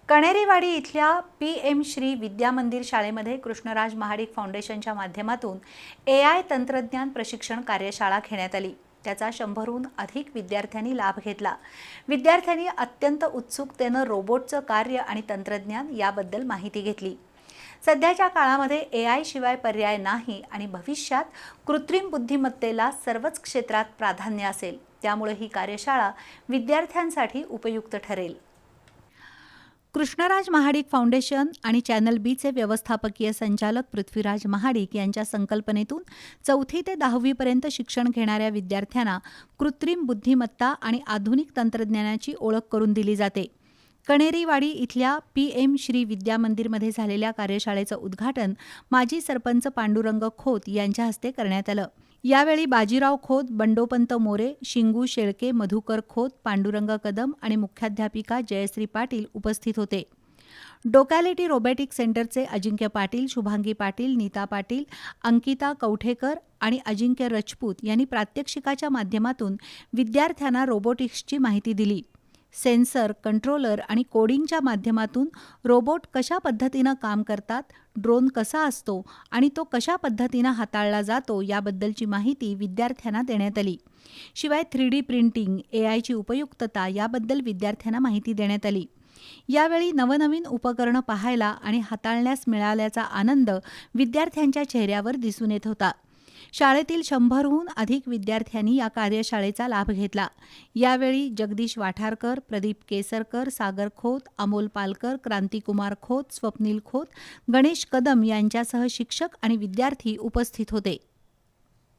कणेरीवाडी इथल्या PM श्री विद्या मंदिर शाळेमध्ये कृष्णराज महाडिक फाउंडेशनच्या माध्यमातून AI तंत्रज्ञान प्रशिक्षण कार्यशाळा घेण्यात आली। त्याचा 100हून अधिक विद्यार्थ्यांनी लाभ घेतला। विद्यार्थ्यांनी अत्यंत उत्सुकतेने रोबोटचं कार्य आणि तंत्रज्ञान याबद्दल माहिती घेतली। सध्याच्या काळामध्ये AI शिवाय पर्याय नाही आणि भविष्यात कृत्रिम बुद्धिमत्तेला सर्वच क्षेत्रात प्राधान्य असेल। त्यामुळे ही कार्यशाळा विद्यार्थ्यांसाठी उपयुक्त ठरेल। कृष्णराज महाडिक फाउंडेशन आणि चॅनल बीचे व्यवस्थापकीय संचालक पृथ्वीराज महाडिक यांच्या संकल्पनेतून 4थी ते 10वी पर्यंत शिक्षण घेणाऱ्या विद्यार्थ्यांना कृत्रिम बुद्धिमत्ता आणि आधुनिक तंत्रज्ञानाची ओळख करून दिली जाते। कणेरीवाडी इथल्या PM श्री विद्या मंदिरमध्ये झालेल्या कार्यशाळेचं उद्घाटन माजी सरपंच पांडुरंग खोत यांच्या हस्ते करण्यात आलं। यावेळी बाजीराव खोत, बंडोपंत मोरे, शिंगू शेळके, मधुकर खोत, पांडुरंग कदम आणि मुख्याध्यापिका जयश्री पाटील उपस्थित होते। डोकॅलिटी रोबोटिक सेंटरचे अजिंक्य पाटील, शुभांगी पाटील, नीता पाटील, अंकिता कवठेकर आणि अजिंक्य रजपूत यांनी प्रात्यक्षिकाच्या माध्यमातून विद्यार्थ्यांना रोबोटिक्सची माहिती दिली। सेन्सर, कंट्रोलर आणि कोडिंगच्या माध्यमातून रोबोट कशा पद्धतीनं काम करतात, ड्रोन कसा असतो आणि तो कशा पद्धतीनं हाताळला जातो याबद्दलची माहिती विद्यार्थ्यांना देण्यात आली। शिवाय 3D प्रिंटिंग, AIची उपयुक्तता याबद्दल विद्यार्थ्यांना माहिती देण्यात आली। यावेळी नवनवीन उपकरणं पाहायला आणि हाताळण्यास मिळाल्याचा आनंद विद्यार्थ्यांच्या चेहऱ्यावर दिसून येत होता। शाळेतील 100हून अधिक विद्यार्थ्यांनी या कार्यशाळेचा लाभ घेतला। यावेळी जगदीश वाठारकर, प्रदीप केसरकर, सागर खोत, अमोल पालकर, क्रांतिकुमार खोत, स्वप्नील खोत, गणेश कदम यांच्यासह शिक्षक आणि विद्यार्थी उपस्थित होते।